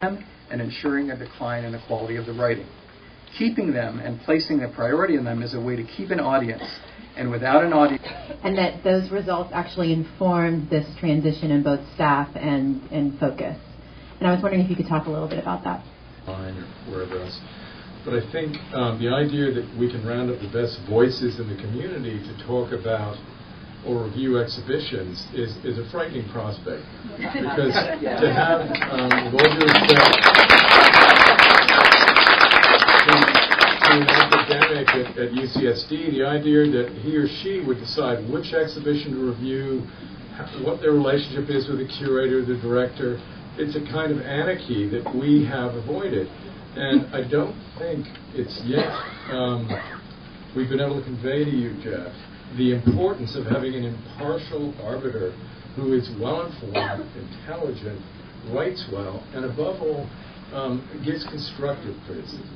them and ensuring a decline in the quality of the writing. Keeping them and placing the priority in them is a way to keep an audience. And without an audience... And that those results actually informed this transition in both staff and focus. And I was wondering if you could talk a little bit about that. Or wherever else. But I think the idea that we can round up the best voices in the community to talk about or review exhibitions is a frightening prospect. Because to have, with all due respect, to an academic at UCSD, the idea that he or she would decide which exhibition to review, what their relationship is with the curator, the director, it's a kind of anarchy that we have avoided. And I don't think it's yet we've been able to convey to you, Jeff, the importance of having an impartial arbiter who is well-informed, intelligent, writes well, and above all, gives constructive criticism.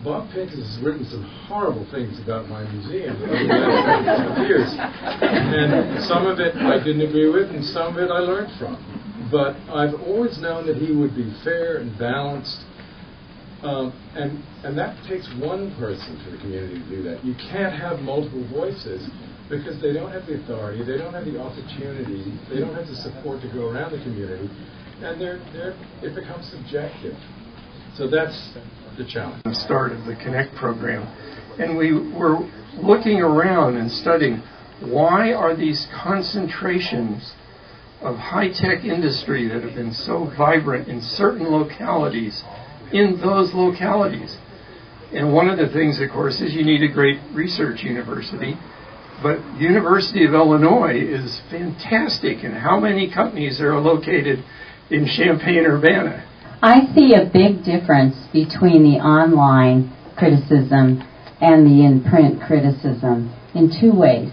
Bob Pincus has written some horrible things about my museum over the last years. And some of it I didn't agree with, and some of it I learned from. But I've always known that he would be fair and balanced. And that takes one person for the community to do that. You can't have multiple voices because they don't have the authority, they don't have the opportunity, they don't have the support to go around the community, and it becomes subjective. So that's the challenge. The start of the Connect program, and we were looking around and studying why are these concentrations of high-tech industry that have been so vibrant in certain localities in those localities. And one of the things, of course, is you need a great research university. But the University of Illinois is fantastic in how many companies are located in Champaign-Urbana. I see a big difference between the online criticism and the in-print criticism in two ways.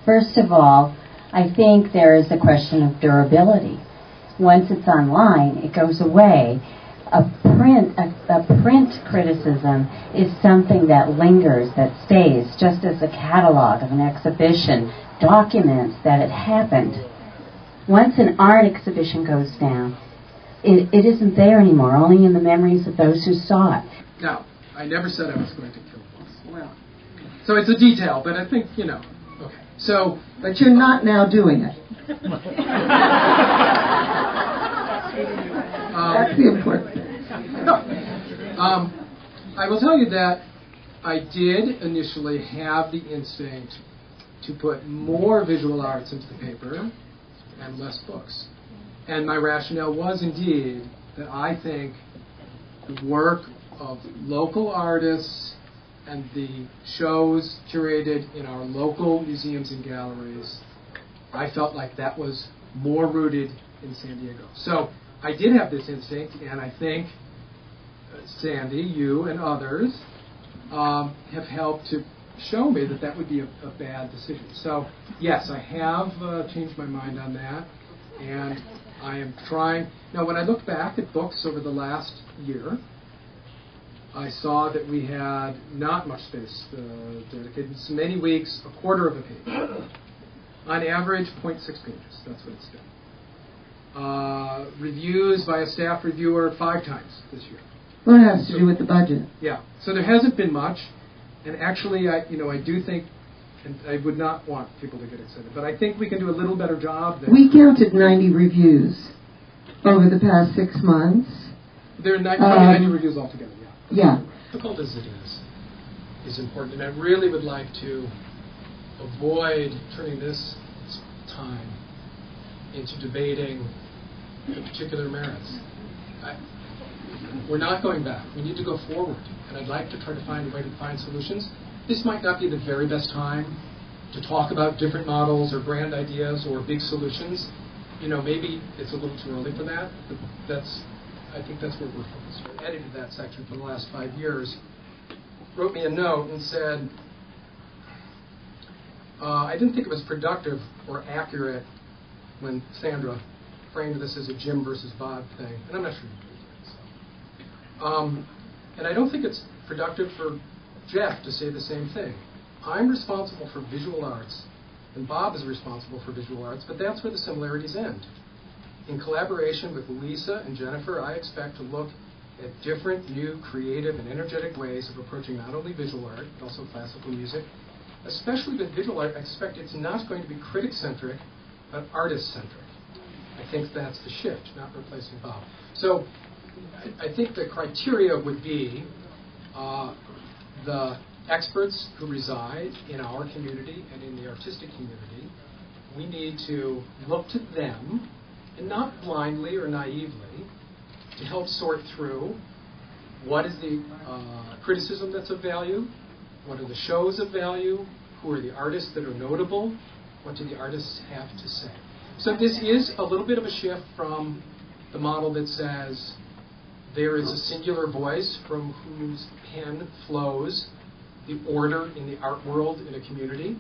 First of all, I think there is a question of durability. Once it's online, it goes away. A print criticism is something that lingers, that stays, just as a catalog of an exhibition documents that it happened. Once an art exhibition goes down, it isn't there anymore, only in the memories of those who saw it. Now, I never said I was going to kill books. Well, so it's a detail, but I think, okay. So, but you're not now doing it. That's the important thing. I will tell you that I did initially have the instinct to put more visual arts into the paper and less books. And my rationale was indeed that I think the work of local artists and the shows curated in our local museums and galleries, I felt like that was more rooted in San Diego. So I did have this instinct, and I think Sandy, you, and others have helped to show me that that would be a bad decision. So, yes, I have changed my mind on that, and I am trying. Now, when I look back at books over the last year, I saw that we had not much space dedicated. So many weeks, a quarter of a page. On average, 0.6 pages. That's what it's done. Reviews by a staff reviewer 5 times this year. Well, it has to do with the budget. Yeah. So there hasn't been much. And actually, I do think, and I would not want people to get excited, but I think we can do a little better job. We counted 90 reviews over the past 6 months. There are 90 reviews altogether, yeah. Yeah. Difficult as it is important. And I really would like to avoid turning this time into debating the particular merits. We're not going back. We need to go forward. And I'd like to try to find a way to find solutions. This might not be the very best time to talk about different models or grand ideas or big solutions. Maybe it's a little too early for that, but I think that's where we're focused. I edited that section for the last 5 years, wrote me a note and said, I didn't think it was productive or accurate when Sandra framed this as a Jim versus Bob thing, and I'm not sure you did that. And I don't think it's productive for Jeff to say the same thing. I'm responsible for visual arts, and Bob is responsible for visual arts, but that's where the similarities end. in collaboration with Lisa and Jennifer, I expect to look at different, new, creative, and energetic ways of approaching not only visual art, but also classical music. Especially with visual art, I expect it's not going to be critic-centric, but artist-centric. I think that's the shift, not replacing Bob. So I think the criteria would be the experts who reside in our community and in the artistic community. We need to look to them, and not blindly or naively, to help sort through what is the criticism that's of value, what are the shows of value, who are the artists that are notable, what do the artists have to say. So this is a little bit of a shift from the model that says there is a singular voice from whose pen flows the order in the art world in a community.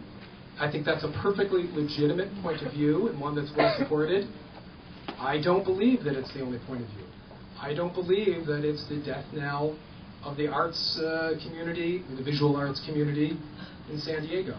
I think that's a perfectly legitimate point of view and one that's well supported. I don't believe that it's the only point of view. I don't believe that it's the death knell of the arts community, the visual arts community in San Diego.